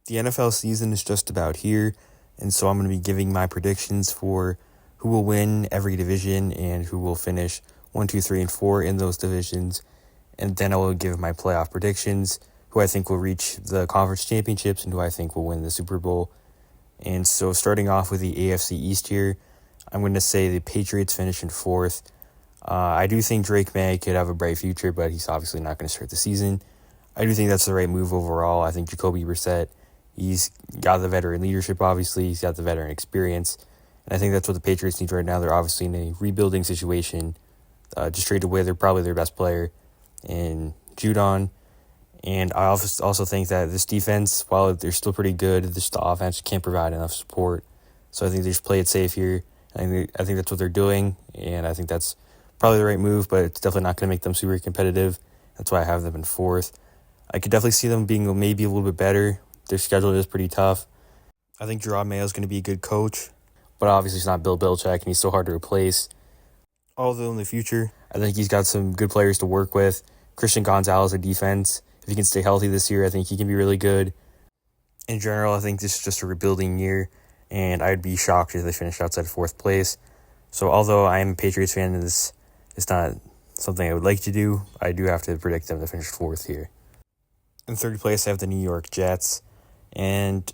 The NFL season is just about here, and so I'm going to be giving my predictions for who will win every division and who will finish 1, 2, 3, and 4 in those divisions. And then I will give my playoff predictions, who I think will reach the conference championships and who I think will win the Super Bowl. And so starting off with the AFC East here, I'm going to say the Patriots finish in fourth. I do think Drake May could have a bright future, but he's obviously not going to start the season. I do think that's the right move overall. I think Jacoby Brissett, he's got the veteran leadership, obviously. He's got the veteran experience. And I think that's what the Patriots need right now. They're obviously in a rebuilding situation. Just traded away probably their best player in Judon. And I also think that this defense, while they're still pretty good, the offense can't provide enough support. So I think they just play it safe here. I think that's what they're doing, and I think that's probably the right move, but it's definitely not going to make them super competitive. That's why I have them in fourth. I could definitely see them being maybe a little bit better. Their schedule is pretty tough. I think Gerard Mayo is going to be a good coach, but obviously he's not Bill Belichick, and he's so hard to replace. Although in the future, I think he's got some good players to work with. Christian Gonzalez, a defense. If he can stay healthy this year, I think he can be really good. In general, I think this is just a rebuilding year, and I'd be shocked if they finish outside fourth place. So although I am a Patriots fan and this is not something I would like to do, I do have to predict them to finish fourth here. In third place, I have the New York Jets, and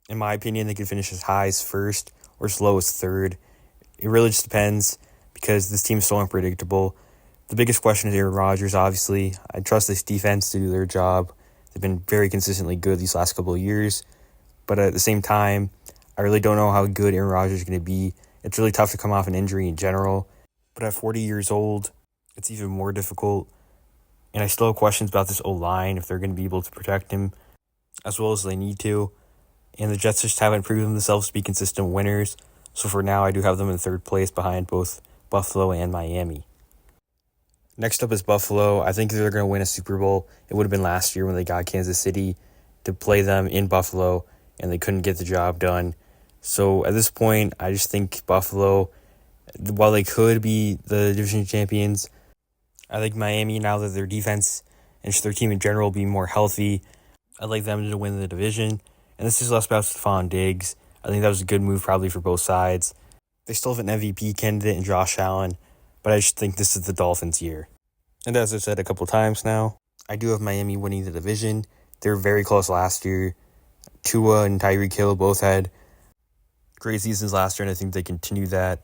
in my opinion, they could finish as high as first or as low as third. It really just depends because this team is so unpredictable. The biggest question is Aaron Rodgers, obviously. I trust this defense to do their job. They've been very consistently good these last couple of years. But at the same time, I really don't know how good Aaron Rodgers is going to be. It's really tough to come off an injury in general. But at 40 years old, it's even more difficult. And I still have questions about this O-line, if they're going to be able to protect him as well as they need to. And the Jets just haven't proven themselves to be consistent winners. So for now, I do have them in third place behind both Buffalo and Miami. Next up is Buffalo. I think they're going to win a Super Bowl. It would have been last year when they got Kansas City to play them in Buffalo, and they couldn't get the job done. So at this point, I just think Buffalo, while they could be the division champions, I think Miami, now that their defense and just their team in general will be more healthy, I'd like them to win the division. And this is less about Stephon Diggs. I think that was a good move probably for both sides. They still have an MVP candidate in Josh Allen, but I just think this is the Dolphins' year. And as I've said a couple times now, I do have Miami winning the division. They were very close last year. Tua and Tyreek Hill both had great seasons last year, and I think they continue that.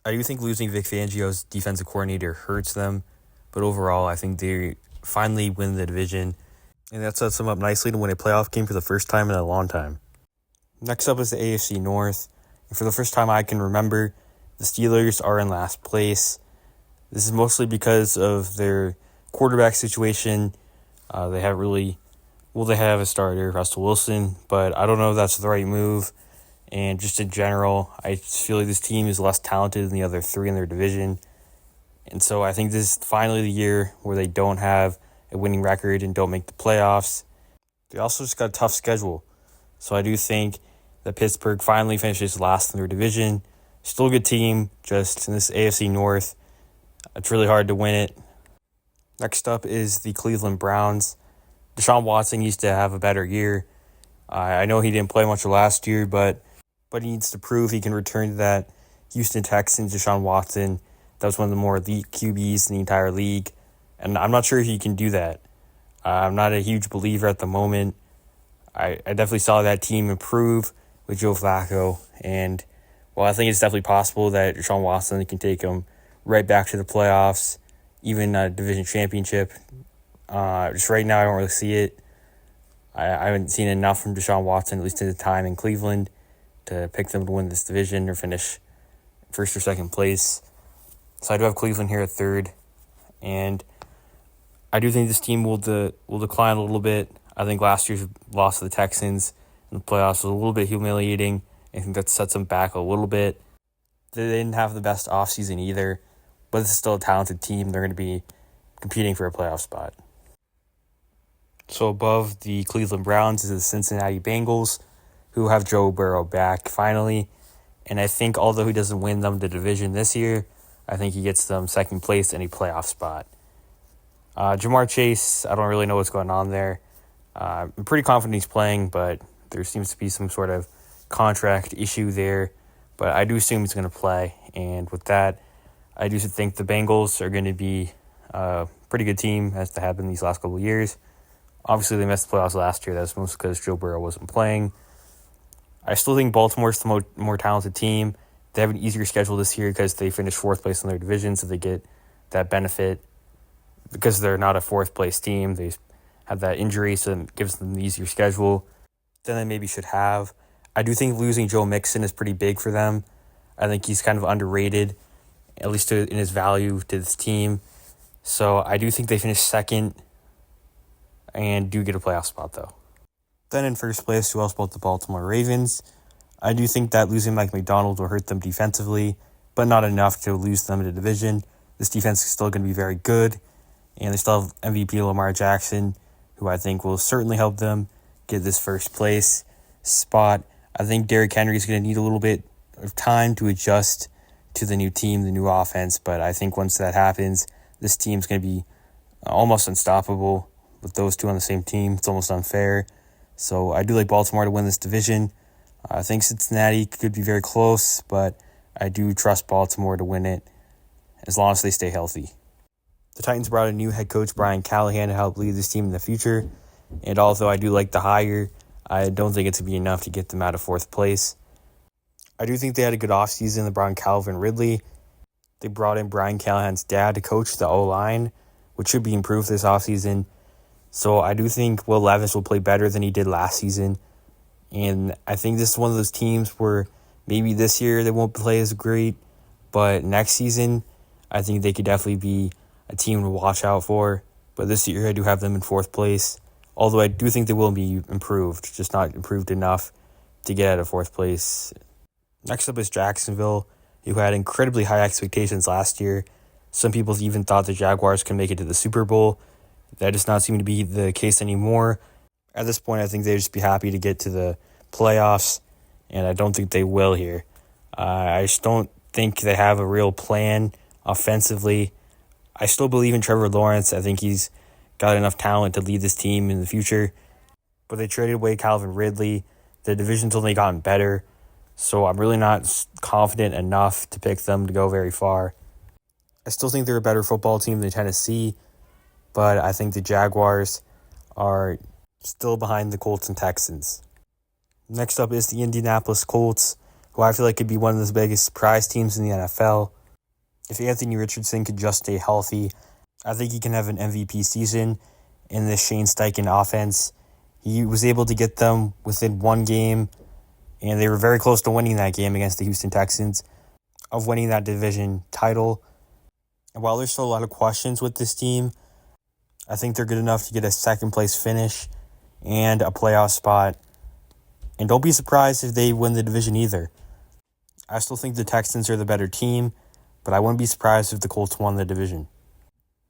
I do think losing Vic Fangio's defensive coordinator hurts them, but overall, I think they finally win the division, and that sets them up nicely to win a playoff game for the first time in a long time. Next up is the AFC North, and for the first time I can remember, the Steelers are in last place. This is mostly because of their quarterback situation. They have a starter, Russell Wilson, but I don't know if that's the right move. And just in general, I feel like this team is less talented than the other three in their division. And so I think this is finally the year where they don't have a winning record and don't make the playoffs. They also just got a tough schedule. So I do think that Pittsburgh finally finishes last in their division. Still a good team, just in this AFC North. It's really hard to win it. Next up is the Cleveland Browns. Deshaun Watson used to have a better year. I know he didn't play much last year, but he needs to prove he can return to that Houston Texans Deshaun Watson. That was one of the more elite QBs in the entire league, and I'm not sure if he can do that. I'm not a huge believer at the moment. I definitely saw that team improve with Joe Flacco, and well, I think it's definitely possible that Deshaun Watson can take them right back to the playoffs, even a division championship. Just right now, I don't really see it. I haven't seen enough from Deshaun Watson, at least at the time in Cleveland, to pick them to win this division or finish first or second place. So I do have Cleveland here at third, and I do think this team will decline a little bit. I think last year's loss to the Texans in the playoffs was a little bit humiliating. I think that sets them back a little bit. They didn't have the best offseason either, but this is still a talented team. They're going to be competing for a playoff spot. So above the Cleveland Browns is the Cincinnati Bengals, who have Joe Burrow back finally. And I think although he doesn't win them the division this year, I think he gets them second place in a playoff spot. Jamar Chase, I don't really know what's going on there. I'm pretty confident he's playing, but there seems to be some sort of contract issue there. But I do assume he's going to play. And with that, I do think the Bengals are going to be a pretty good team, as they have been these last couple of years. Obviously, they missed the playoffs last year. That's mostly because Joe Burrow wasn't playing. I still think Baltimore's the more talented team. They have an easier schedule this year because they finished fourth place in their division, so they get that benefit. Because they're not a fourth place team, they have that injury, so it gives them the easier schedule than they maybe should have. I do think losing Joe Mixon is pretty big for them. I think he's kind of underrated, at least in his value to this team. So I do think they finish second and do get a playoff spot, though. Then in first place, who else but the Baltimore Ravens? I do think that losing Mike Macdonald will hurt them defensively, but not enough to lose them in the division. This defense is still going to be very good, and they still have MVP Lamar Jackson, who I think will certainly help them get this first place spot. I think Derrick Henry is going to need a little bit of time to adjust to the new team, the new offense, but I think once that happens, this team's going to be almost unstoppable with those two on the same team. It's almost unfair. So I do like Baltimore to win this division. I think Cincinnati could be very close, but I do trust Baltimore to win it as long as they stay healthy. The Titans brought a new head coach, Brian Callahan, to help lead this team in the future. And although I do like the hire, I don't think it's going to be enough to get them out of fourth place. I do think they had a good offseason. They brought in Calvin Ridley. They brought in Brian Callahan's dad to coach the O-line, which should be improved this offseason. So I do think Will Levis will play better than he did last season. And I think this is one of those teams where maybe this year they won't play as great, but next season I think they could definitely be a team to watch out for. But this year I do have them in fourth place, although I do think they will be improved, just not improved enough to get out of fourth place. Next up is Jacksonville, who had incredibly high expectations last year. Some people even thought the Jaguars could make it to the Super Bowl. That does not seem to be the case anymore. At this point, I think they'd just be happy to get to the playoffs, and I don't think they will here. I just don't think they have a real plan offensively. I still believe in Trevor Lawrence. I think he's got enough talent to lead this team in the future. But they traded away Calvin Ridley. The division's only gotten better, so I'm really not confident enough to pick them to go very far. I still think they're a better football team than Tennessee, but I think the Jaguars are still behind the Colts and Texans. Next up is the Indianapolis Colts, who I feel like could be one of the biggest surprise teams in the NFL. If Anthony Richardson could just stay healthy, I think he can have an MVP season in this Shane Steichen offense. He was able to get them within one game, and they were very close to winning that game against the Houston Texans, of winning that division title. And while there's still a lot of questions with this team, I think they're good enough to get a second place finish and a playoff spot. And don't be surprised if they win the division either. I still think the Texans are the better team, but I wouldn't be surprised if the Colts won the division.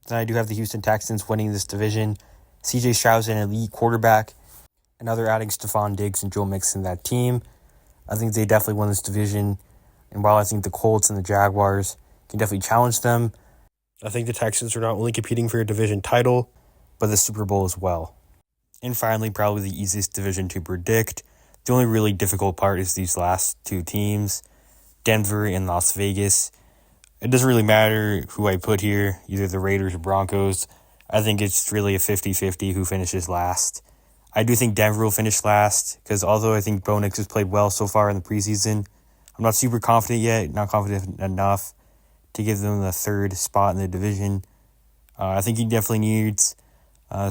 Then I do have the Houston Texans winning this division. CJ Stroud's an elite quarterback, and they're adding Stephon Diggs and Joe Mixon to that team. I think they definitely won this division. And while I think the Colts and the Jaguars can definitely challenge them, I think the Texans are not only competing for a division title, but the Super Bowl as well. And finally, probably the easiest division to predict. The only really difficult part is these last two teams, Denver and Las Vegas. It doesn't really matter who I put here, either the Raiders or Broncos. I think it's really a 50-50 who finishes last. I do think Denver will finish last, because although I think Bo Nix has played well so far in the preseason, I'm not super confident yet, not confident enough to give them the third spot in the division. I think he definitely needs a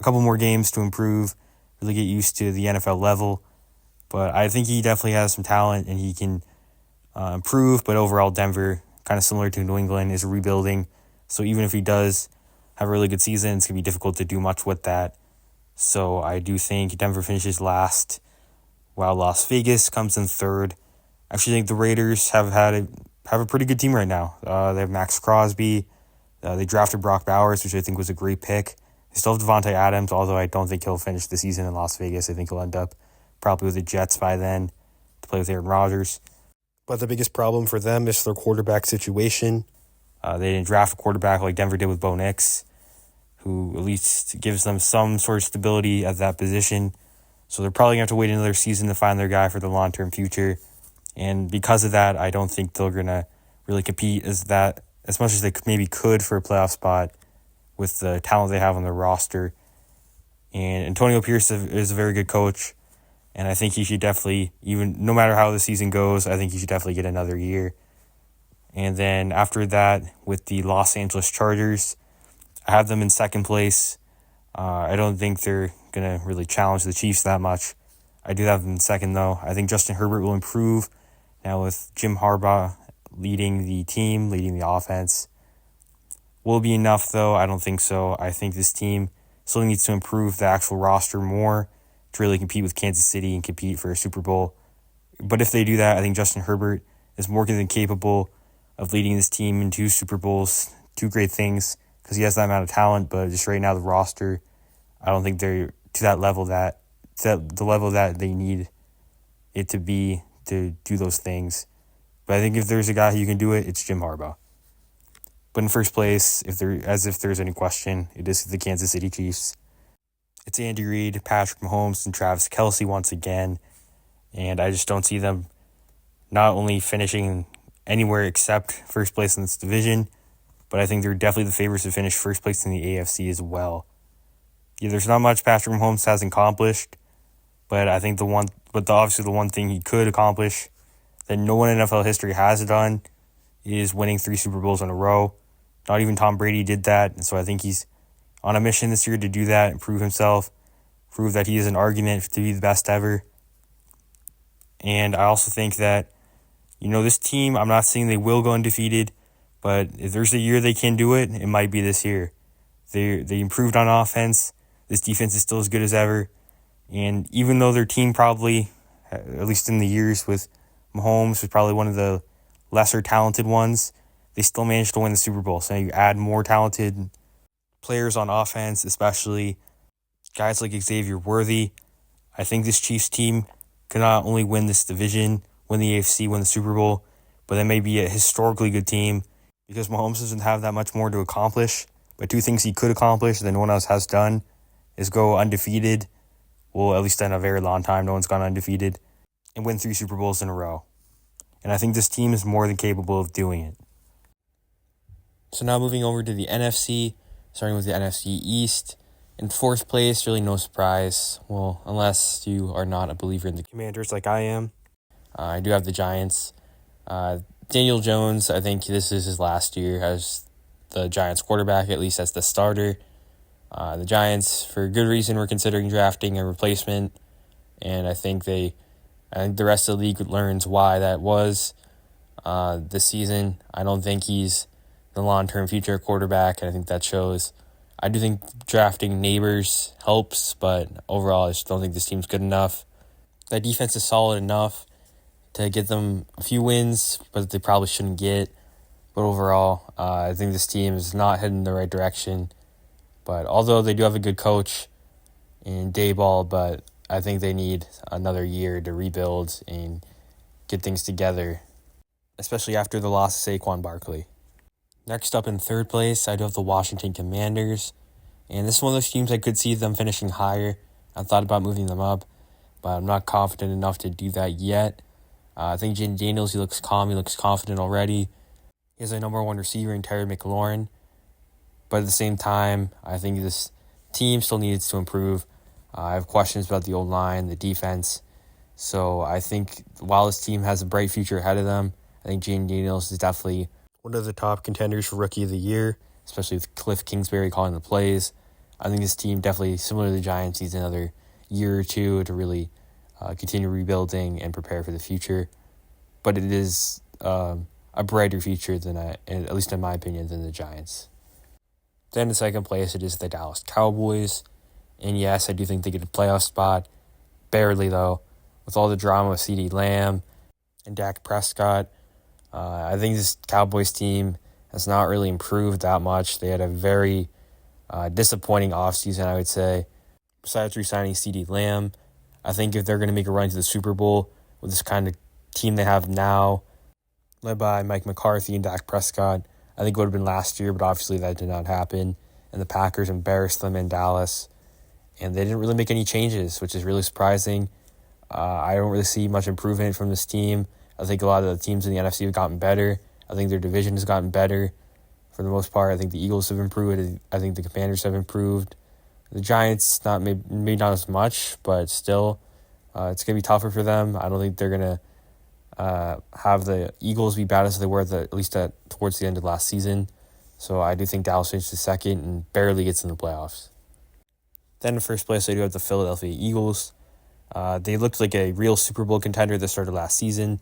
couple more games to improve, really get used to the NFL level. But I think he definitely has some talent and he can improve. But overall, Denver, kind of similar to New England, is rebuilding. So even if he does have a really good season, it's going to be difficult to do much with that. So I do think Denver finishes last, while Las Vegas comes in third. I actually think the Raiders have a pretty good team right now. They have Max Crosby. They drafted Brock Bowers, which I think was a great pick. They still have Devontae Adams, although I don't think he'll finish the season in Las Vegas. I think he'll end up probably with the Jets by then to play with Aaron Rodgers. But the biggest problem for them is their quarterback situation. They didn't draft a quarterback like Denver did with Bo Nix, who at least gives them some sort of stability at that position. So they're probably going to have to wait another season to find their guy for the long-term future. And because of that, I don't think they're going to really compete as much as they maybe could for a playoff spot with the talent they have on their roster. And Antonio Pierce is a very good coach, and I think he should definitely, even no matter how the season goes, I think he should definitely get another year. And then after that, with the Los Angeles Chargers, I have them in second place. I don't think they're going to really challenge the Chiefs that much. I do have them in second, though. I think Justin Herbert will improve now with Jim Harbaugh leading the team, leading the offense. Will it be enough, though? I don't think so. I think this team still needs to improve the actual roster more to really compete with Kansas City and compete for a Super Bowl. But if they do that, I think Justin Herbert is more than capable of leading this team in 2 Super Bowls, 2 great things, because he has that amount of talent. But just right now, the roster, I don't think they're to that level the level that they need it to be to do those things. But I think if there's a guy who can do it, it's Jim Harbaugh. But in first place, if there's any question, it is the Kansas City Chiefs. It's Andy Reid, Patrick Mahomes, and Travis Kelce once again. And I just don't see them not only finishing anywhere except first place in this division, but I think they're definitely the favorites to finish first place in the AFC as well. Yeah, there's not much Patrick Mahomes hasn't accomplished, but I think obviously the one thing he could accomplish that no one in NFL history has done is winning 3 Super Bowls in a row. Not even Tom Brady did that, and so I think he's on a mission this year to do that and prove himself, prove that he is an argument to be the best ever. And I also think that, this team, I'm not saying they will go undefeated, but if there's a year they can do it, it might be this year. They improved on offense. This defense is still as good as ever. And even though their team probably, at least in the years with Mahomes, was probably one of the lesser talented ones, they still managed to win the Super Bowl. So you add more talented players on offense, especially guys like Xavier Worthy. I think this Chiefs team could not only win this division, win the AFC, win the Super Bowl, but they may be a historically good team because Mahomes doesn't have that much more to accomplish. But 2 things he could accomplish that no one else has done is go undefeated. Well, at least in a very long time, no one's gone undefeated, and win 3 Super Bowls in a row. And I think this team is more than capable of doing it. So now moving over to the NFC, starting with the NFC East. In 4th place, really no surprise. Well, unless you are not a believer in the Commanders like I am. I do have the Giants. Daniel Jones, I think this is his last year as the Giants quarterback, at least as the starter. The Giants, for good reason, were considering drafting a replacement. And I think the rest of the league learns why that was this season. I don't think he's the long-term future quarterback, and I think that shows. I do think drafting Neighbors helps, but overall I just don't think this team's good enough. That defense is solid enough to get them a few wins, but they probably shouldn't get. But overall, I think this team is not heading in the right direction. But although they do have a good coach in Daboll, but I think they need another year to rebuild and get things together, especially after the loss of Saquon Barkley. Next up in 3rd place, I do have the Washington Commanders. And this is one of those teams I could see them finishing higher. I thought about moving them up, but I'm not confident enough to do that yet. I think Jaden Daniels, he looks calm, he looks confident already. He has a number 1 receiver in Terry McLaurin. But at the same time, I think this team still needs to improve. I have questions about the O-line, the defense. So I think while this team has a bright future ahead of them, I think Jaden Daniels is definitely one of the top contenders for Rookie of the Year, especially with Cliff Kingsbury calling the plays. I think this team definitely, similar to the Giants, needs another year or 2 to really continue rebuilding and prepare for the future. But it is a brighter future than, at least in my opinion, than the Giants. Then in 2nd place, it is the Dallas Cowboys. And yes, I do think they get a playoff spot. Barely, though. With all the drama with CeeDee Lamb and Dak Prescott, I think this Cowboys team has not really improved that much. They had a very disappointing offseason, I would say. Besides re-signing CeeDee Lamb, I think if they're going to make a run to the Super Bowl with this kind of team they have now, led by Mike McCarthy and Dak Prescott, I think it would have been last year, but obviously that did not happen. and the Packers embarrassed them in Dallas, and they didn't really make any changes, which is really surprising. I don't really see much improvement from this team. I think a lot of the teams in the NFC have gotten better. I think their division has gotten better for the most part. I think the Eagles have improved. I think the Commanders have improved. The Giants, maybe not as much, but still, it's going to be tougher for them. I don't think they're going to have the Eagles be bad as they were towards the end of last season. So I do think Dallas finishes second and barely gets in the playoffs. Then in first place, I do have the Philadelphia Eagles. They looked like a real Super Bowl contender at the start of last season.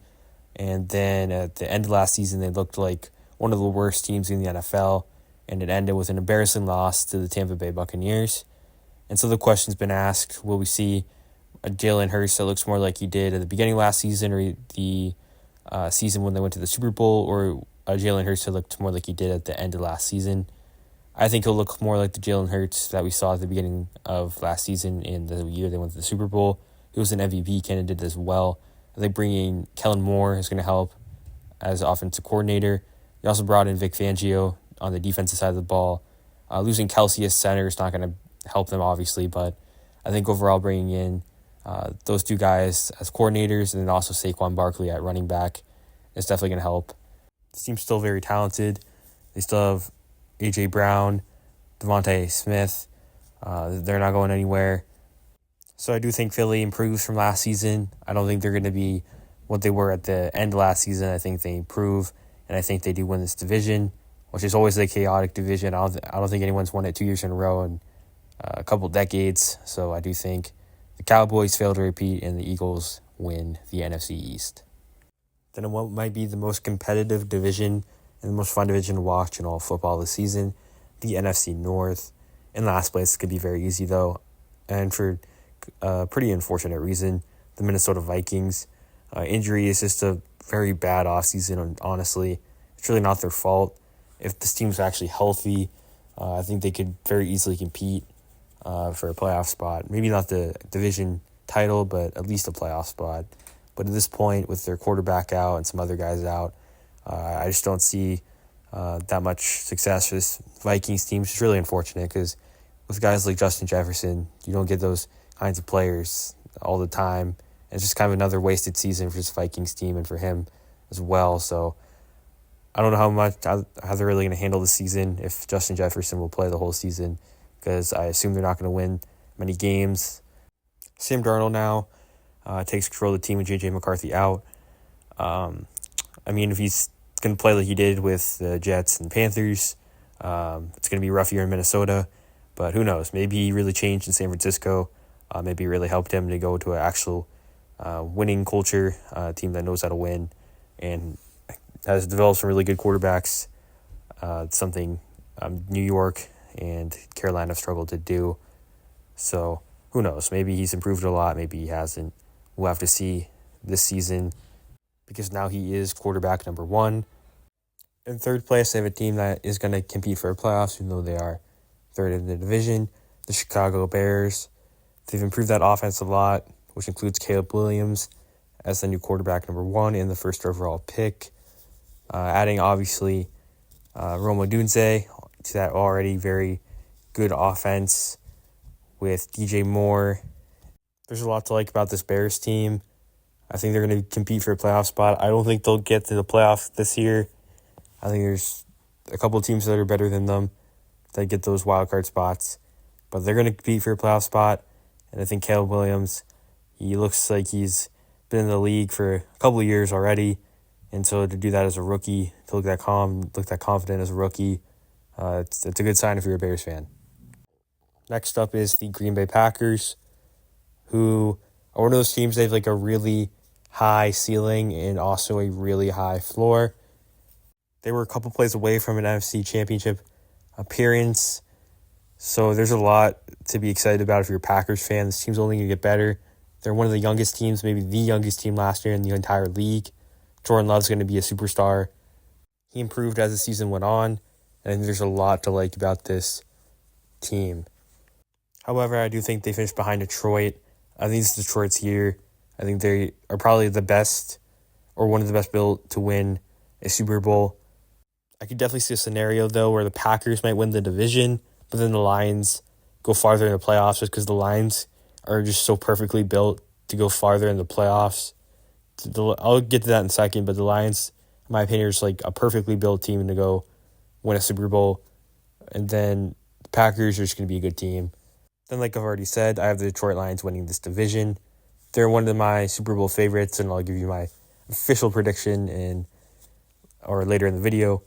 And then at the end of last season, they looked like one of the worst teams in the NFL. And it ended with an embarrassing loss to the Tampa Bay Buccaneers. And so the question's been asked, will we see a Jalen Hurts that looks more like he did at the beginning of last season or the season when they went to the Super Bowl, or a Jalen Hurts that looked more like he did at the end of last season? I think he'll look more like the Jalen Hurts that we saw at the beginning of last season in the year they went to the Super Bowl. He was an MVP candidate as well. I think bringing Kellen Moore is going to help as offensive coordinator. They also brought in Vic Fangio on the defensive side of the ball. Losing Kelsey as center is not going to help them, obviously, but I think overall bringing in those two guys as coordinators and then also Saquon Barkley at running back is definitely going to help. This team's still very talented. They still have A.J. Brown, Devontae Smith. They're not going anywhere. So I do think Philly improves from last season. I don't think they're going to be what they were at the end of last season. I think they improve, and I think they do win this division, which is always a chaotic division. I don't think anyone's won it 2 years in a row in a couple decades. So I do think the Cowboys fail to repeat, and the Eagles win the NFC East. Then what might be the most competitive division and the most fun division to watch in all football this season, the NFC North. In last place, it could be very easy, though, and for a pretty unfortunate reason, the Minnesota Vikings. Injury is just a very bad offseason, and honestly, it's really not their fault. If this team's actually healthy, I think they could very easily compete for a playoff spot. Maybe not the division title, but at least a playoff spot. But at this point, with their quarterback out and some other guys out, I just don't see that much success for this Vikings team, which is really unfortunate because with guys like Justin Jefferson, you don't get those kinds of players all the time. And it's just kind of another wasted season for this Vikings team and for him as well. So I don't know how they're really going to handle the season, if Justin Jefferson will play the whole season, because I assume they're not going to win many games. Sam Darnold now takes control of the team with J.J. McCarthy out. If he's going to play like he did with the Jets and Panthers, it's going to be rough here in Minnesota. But who knows? Maybe he really changed in San Francisco. Maybe it really helped him to go to an actual winning culture, a team that knows how to win and has developed some really good quarterbacks. It's something New York and Carolina have struggled to do. So who knows? Maybe he's improved a lot. Maybe he hasn't. We'll have to see this season, because now he is quarterback number one. In third place, they have a team that is going to compete for playoffs, even though they are third in the division, the Chicago Bears. They've improved that offense a lot, which includes Caleb Williams as the new quarterback number one in the first overall pick. Adding, obviously, Rome Odunze to that already very good offense with DJ Moore. There's a lot to like about this Bears team. I think they're going to compete for a playoff spot. I don't think they'll get to the playoffs this year. I think there's a couple of teams that are better than them that get those wild card spots. But they're going to compete for a playoff spot. And I think Caleb Williams, he looks like he's been in the league for a couple of years already. And so to do that as a rookie, to look that confident as a rookie, it's a good sign if you're a Bears fan. Next up is the Green Bay Packers, who are one of those teams that have like a really high ceiling and also a really high floor. They were a couple plays away from an NFC Championship appearance. So there's a lot to be excited about if you're a Packers fan. This team's only going to get better. They're one of the youngest teams, maybe the youngest team last year in the entire league. Jordan Love's going to be a superstar. He improved as the season went on, and there's a lot to like about this team. However, I do think they finished behind Detroit. I think this is Detroit's year. I think they are probably the best, or one of the best built to win a Super Bowl. I could definitely see a scenario, though, where the Packers might win the division, but then the Lions go farther in the playoffs just because the Lions are just so perfectly built to go farther in the playoffs. I'll get to that in a second, but the Lions, in my opinion, are just like a perfectly built team to go win a Super Bowl. And then the Packers are just going to be a good team. Then, like I've already said, I have the Detroit Lions winning this division. They're one of my Super Bowl favorites, and I'll give you my official prediction or later in the video.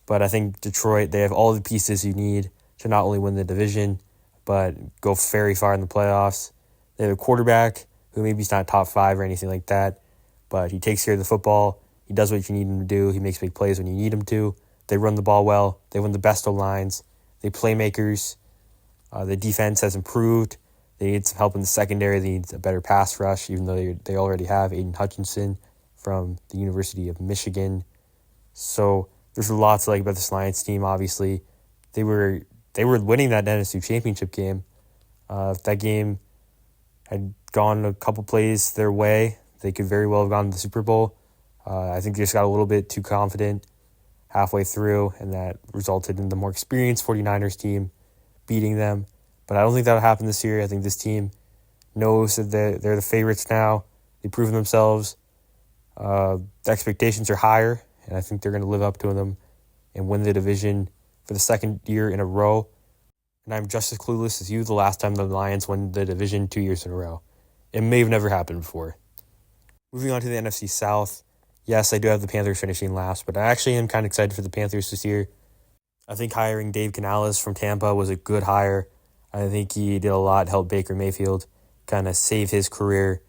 But I think Detroit, they have all the pieces you need to not only win the division, but go very far in the playoffs. They have a quarterback who maybe is not top 5 or anything like that, but he takes care of the football. He does what you need him to do. He makes big plays when you need him to. They run the ball well. They win the best O-lines. They playmakers. The defense has improved. They need some help in the secondary. They need a better pass rush, even though they already have Aiden Hutchinson from the University of Michigan. So there's a lot to like about this Lions team, obviously. They were winning that NFC Championship game. If that game had gone a couple plays their way, they could very well have gone to the Super Bowl. I think they just got a little bit too confident halfway through, and that resulted in the more experienced 49ers team beating them. But I don't think that'll happen this year. I think this team knows that they're the favorites now. They've proven themselves. The expectations are higher, and I think they're going to live up to them and win the division for the second year in a row. And I'm just as clueless as you the last time the Lions won the division 2 years in a row. It may have never happened before. Moving on to the NFC South. Yes, I do have the Panthers finishing last, but I actually am kind of excited for the Panthers this year. I think hiring Dave Canales from Tampa was a good hire. I think he did a lot to help Baker Mayfield kind of save his career.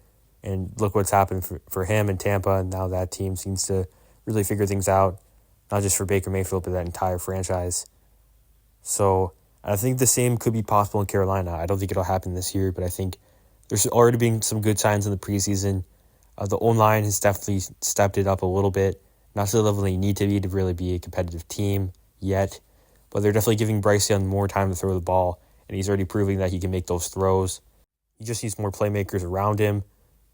And look what's happened for him in Tampa. And now that team seems to really figure things out, not just for Baker Mayfield, but that entire franchise. So I think the same could be possible in Carolina. I don't think it'll happen this year, but I think there's already been some good signs in the preseason. The O-line has definitely stepped it up a little bit. Not to the level they need to really be a competitive team yet, but they're definitely giving Bryce Young more time to throw the ball, and he's already proving that he can make those throws. He just needs more playmakers around him.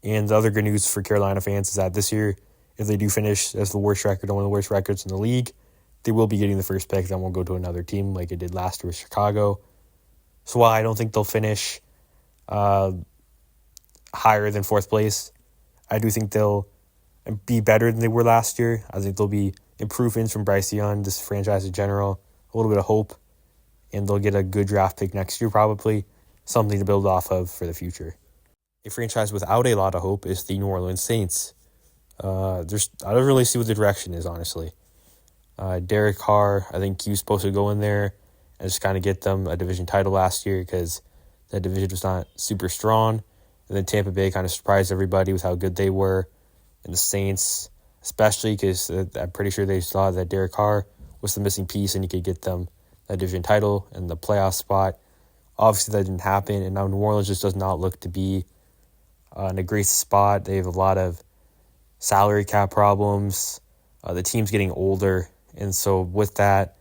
And the other good news for Carolina fans is that this year, if they do finish as the worst record, one of the worst records in the league, they will be getting the first pick. That won't go to another team like it did last year with Chicago. So while I don't think they'll finish higher than fourth place, I do think they'll be better than they were last year. I think there'll be improvements from Bryce Young, this franchise in general, a little bit of hope, and they'll get a good draft pick next year probably, something to build off of for the future. A franchise without a lot of hope is the New Orleans Saints. I don't really see what the direction is, honestly. Derek Carr, I think he was supposed to go in there and just kind of get them a division title last year because that division was not super strong. And then Tampa Bay kind of surprised everybody with how good they were. And the Saints, especially because I'm pretty sure they saw that Derek Carr was the missing piece and he could get them that division title and the playoff spot. Obviously, that didn't happen. And now New Orleans just does not look to be in a great spot. They have a lot of salary cap problems. The team's getting older. And so with that,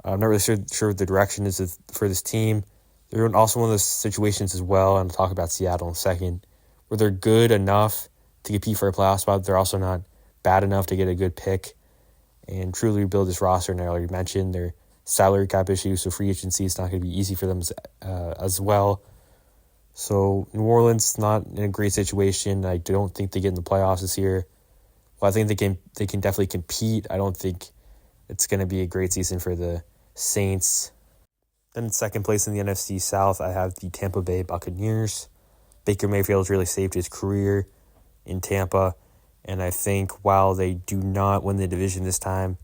I'm not really sure what the direction is for this team. They're also one of those situations as well, and I'll talk about Seattle in a second, where they're good enough to compete for a playoff spot. They're also not bad enough to get a good pick and truly rebuild this roster. And I already mentioned their salary cap issues, so free agency is not going to be easy for them as well. So New Orleans not in a great situation. I don't think they get in the playoffs this year. Well, I think they can definitely compete. I don't think it's going to be a great season for the Saints. Then in second place in the NFC South, I have the Tampa Bay Buccaneers. Baker Mayfield's really saved his career in Tampa, and I think while they do not win the division this time,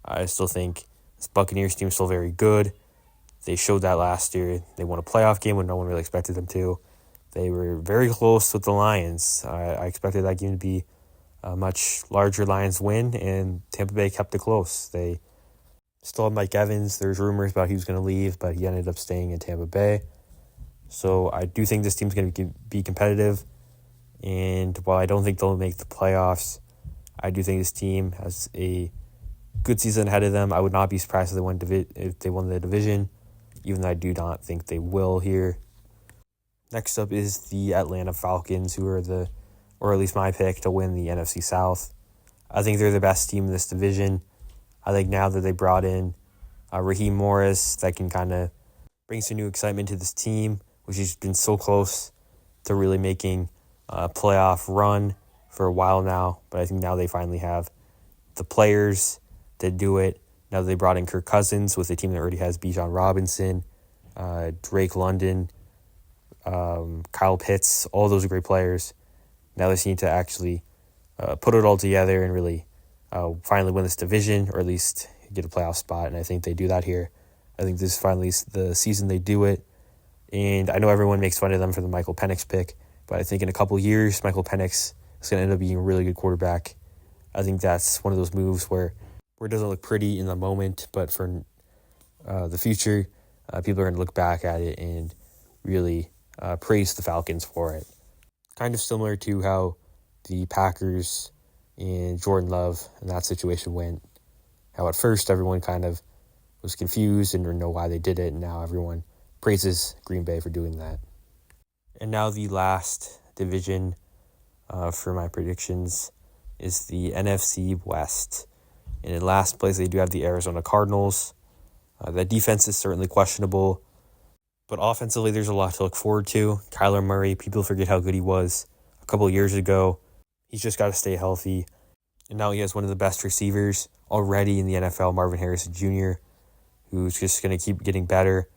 I still think this Buccaneers team is still very good. They showed that last year. They won a playoff game when no one really expected them to. They were very close with the Lions. I expected that game to be a much larger Lions win, and Tampa Bay kept it close. They still have Mike Evans. There's rumors about he was going to leave, but he ended up staying in Tampa Bay. So I do think this team's going to be competitive. And while I don't think they'll make the playoffs, I do think this team has a good season ahead of them. I would not be surprised if they won the division, even though I do not think they will here. Next up is the Atlanta Falcons, who are or at least my pick, to win the NFC South. I think they're the best team in this division. I think now that they brought in Raheem Morris, that can kind of brings some new excitement to this team, which has been so close to really making a playoff run for a while now. But I think now they finally have the players to do it. Now they brought in Kirk Cousins with a team that already has Bijan Robinson, Drake London, Kyle Pitts. All those are great players. Now they just need to actually put it all together and really finally win this division, or at least get a playoff spot. And I think they do that here. I think this is finally the season they do it. And I know everyone makes fun of them for the Michael Penix pick, but I think in a couple years, Michael Penix is going to end up being a really good quarterback. I think that's one of those moves where it doesn't look pretty in the moment, but for the future, people are going to look back at it and really praise the Falcons for it. Kind of similar to how the Packers and Jordan Love and that situation went. How at first everyone kind of was confused and didn't know why they did it, and now everyone praises Green Bay for doing that. And now the last division for my predictions is the NFC West. And in last place, they do have the Arizona Cardinals. That defense is certainly questionable, but offensively, there's a lot to look forward to. Kyler Murray, people forget how good he was a couple of years ago. He's just got to stay healthy. And now he has one of the best receivers already in the NFL, Marvin Harrison Jr., who's just going to keep getting better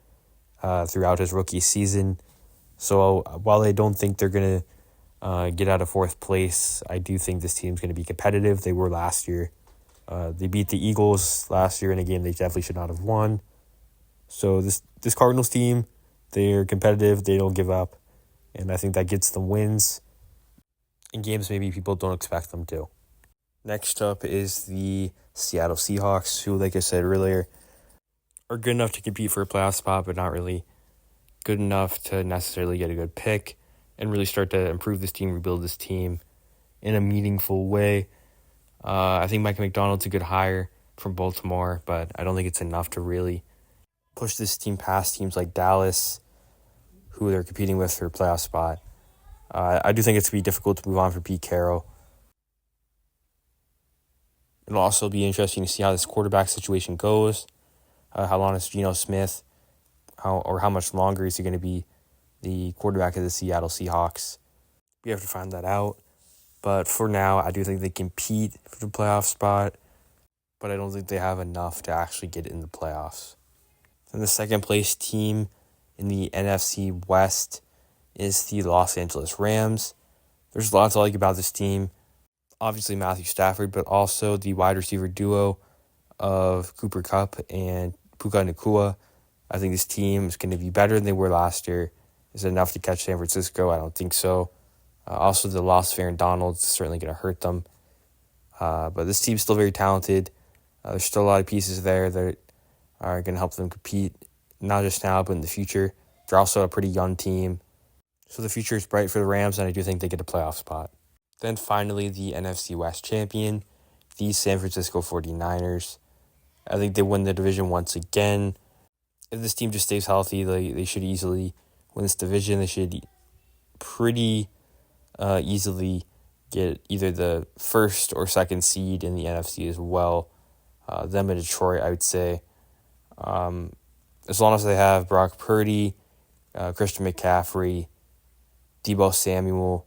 throughout his rookie season. So while I don't think they're going to get out of fourth place, I do think this team's going to be competitive. They were last year. They beat the Eagles last year in a game they definitely should not have won. So this Cardinals team, they're competitive. They don't give up. And I think that gets them wins in games maybe people don't expect them to. Next up is the Seattle Seahawks, who, like I said earlier, are good enough to compete for a playoff spot, but not really good enough to necessarily get a good pick and really start to improve this team, rebuild this team in a meaningful way. I think Mike McDonald's a good hire from Baltimore, but I don't think it's enough to really push this team past teams like Dallas, who they're competing with for a playoff spot. I do think it's going to be difficult to move on for Pete Carroll. It'll also be interesting to see how this quarterback situation goes. How long is Geno Smith? How much longer is he going to be the quarterback of the Seattle Seahawks? We have to find that out. But for now, I do think they compete for the playoff spot, but I don't think they have enough to actually get in the playoffs. And the second place team in the NFC West is the Los Angeles Rams. There's a lot to like about this team. Obviously Matthew Stafford, but also the wide receiver duo of Cooper Kupp and Puka Nacua. I think this team is going to be better than they were last year. Is it enough to catch San Francisco? I don't think so. Also, the loss of Aaron Donald is certainly going to hurt them. But this team's still very talented. There's still a lot of pieces there that are going to help them compete, not just now, but in the future. They're also a pretty young team. So the future is bright for the Rams, and I do think they get a playoff spot. Then finally, the NFC West champion, the San Francisco 49ers. I think they win the division once again. If this team just stays healthy, they should easily win this division. They should pretty easily get either the first or second seed in the NFC as well. Them and Detroit, I would say. As long as they have Brock Purdy, Christian McCaffrey, Deebo Samuel,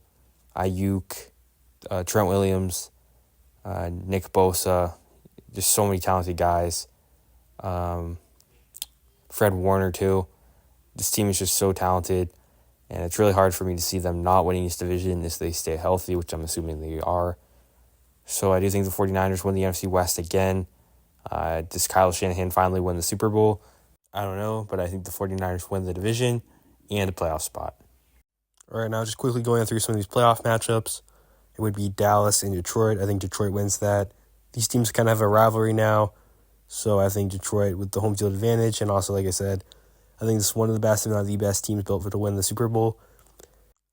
Ayuk, Trent Williams, Nick Bosa, just so many talented guys. Fred Warner too. This team is just so talented, and it's really hard for me to see them not winning this division if they stay healthy, which I'm assuming they are. So I do think the 49ers win the NFC West again. Does Kyle Shanahan finally win the Super Bowl? I don't know, but I think the 49ers win the division and a playoff spot. All right, now just quickly going through some of these playoff matchups. It would be Dallas and Detroit. I think Detroit wins that. These teams kind of have a rivalry now, so I think Detroit with the home field advantage, and also, like I said, I think this is one of the best, if not the best teams built for to win the Super Bowl.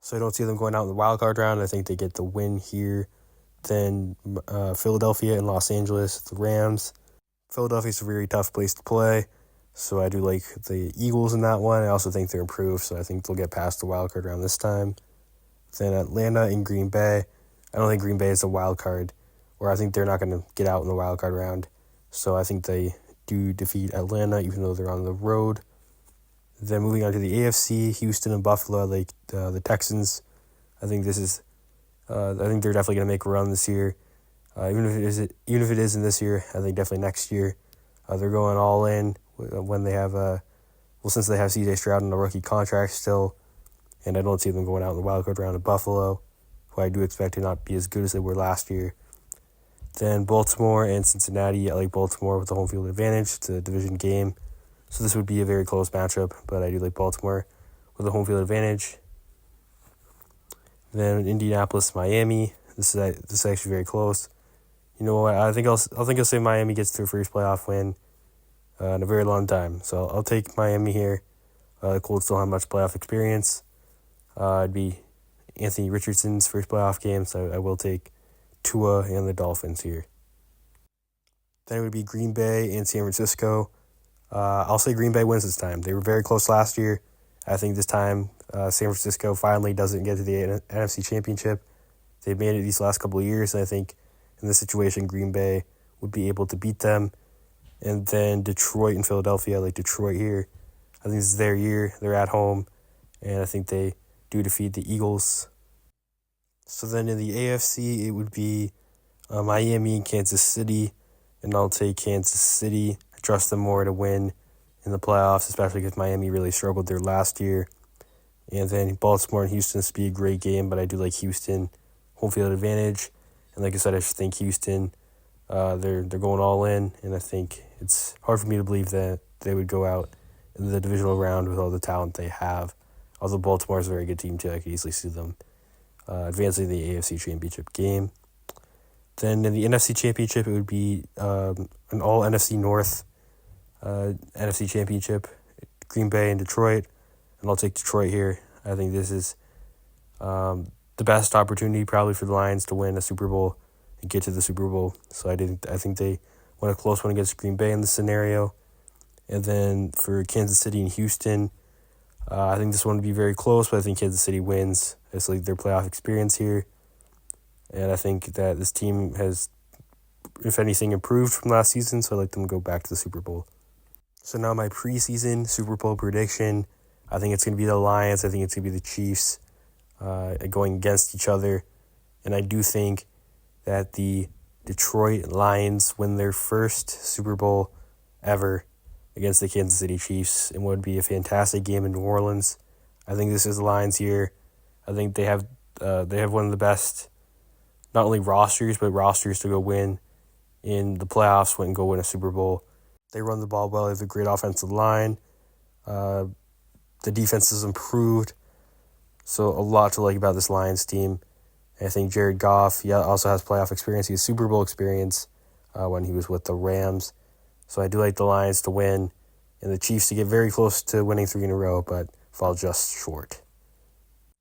So I don't see them going out in the wild card round. I think they get the win here. Then Philadelphia and Los Angeles, the Rams. Philadelphia's a very tough place to play, so I do like the Eagles in that one. I also think they're improved, so I think they'll get past the wild card round this time. Then Atlanta and Green Bay. I don't think Green Bay is a wild card, or I think they're not going to get out in the wild card round. So I think they do defeat Atlanta, even though they're on the road. Then moving on to the AFC, Houston and Buffalo, like the Texans. I think this is. I think they're definitely going to make a run this year. Even if it isn't this year, I think definitely next year. They're going all in when they have since they have C.J. Stroud on a rookie contract still, and I don't see them going out in the wildcard round of Buffalo, who I do expect to not be as good as they were last year. Then Baltimore and Cincinnati. I like Baltimore with the home field advantage. It's a division game, so this would be a very close matchup, but I do like Baltimore with the home field advantage. Then Indianapolis, Miami. This is actually very close. You know what? I think I'll say Miami gets their first playoff win in a very long time. So I'll take Miami here. The Colts don't have much playoff experience. It'd be Anthony Richardson's first playoff game, so I will take Tua and the Dolphins here. Then it would be Green Bay and San Francisco. I'll say Green Bay wins this time. They were very close last year. I think this time San Francisco finally doesn't get to the NFC Championship. They've made it these last couple of years, and I think in this situation, Green Bay would be able to beat them. And then Detroit and Philadelphia, like Detroit here. I think this is their year. They're at home, and I think they do defeat the Eagles. So then in the AFC, it would be Miami and Kansas City, and I'll take Kansas City. I trust them more to win in the playoffs, especially because Miami really struggled there last year. And then Baltimore and Houston, this would be a great game, but I do like Houston, home field advantage. And like I said, I just think Houston, they're going all in, and I think it's hard for me to believe that they would go out in the divisional round with all the talent they have. Although Baltimore is a very good team too, I could easily see them advancing the AFC Championship game. Then in the NFC Championship, it would be an all NFC North NFC Championship, Green Bay and Detroit, and I'll take Detroit here. I think this is the best opportunity probably for the Lions to win a Super Bowl and get to the Super Bowl. So I think they won a close one against Green Bay in this scenario. And then for Kansas City and Houston, I think this one would be very close, but I think Kansas City wins. It's like their playoff experience here. And I think that this team has, if anything, improved from last season, so I'd like them to go back to the Super Bowl. So now my preseason Super Bowl prediction, I think it's going to be the Lions. I think it's going to be the Chiefs going against each other. And I do think that the Detroit Lions win their first Super Bowl ever against the Kansas City Chiefs. It would be a fantastic game in New Orleans. I think this is the Lions here. I think they have one of the best, not only rosters, but rosters to go win in the playoffs, go win a Super Bowl. They run the ball well. They have a great offensive line. The defense has improved. So a lot to like about this Lions team. And I think Jared Goff, also has playoff experience. He has Super Bowl experience when he was with the Rams. So I do like the Lions to win and the Chiefs to get very close to winning 3 in a row, but fall just short.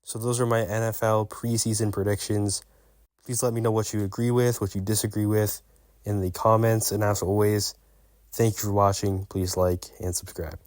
So those are my NFL preseason predictions. Please let me know what you agree with, what you disagree with in the comments. And as always, thank you for watching. Please like and subscribe.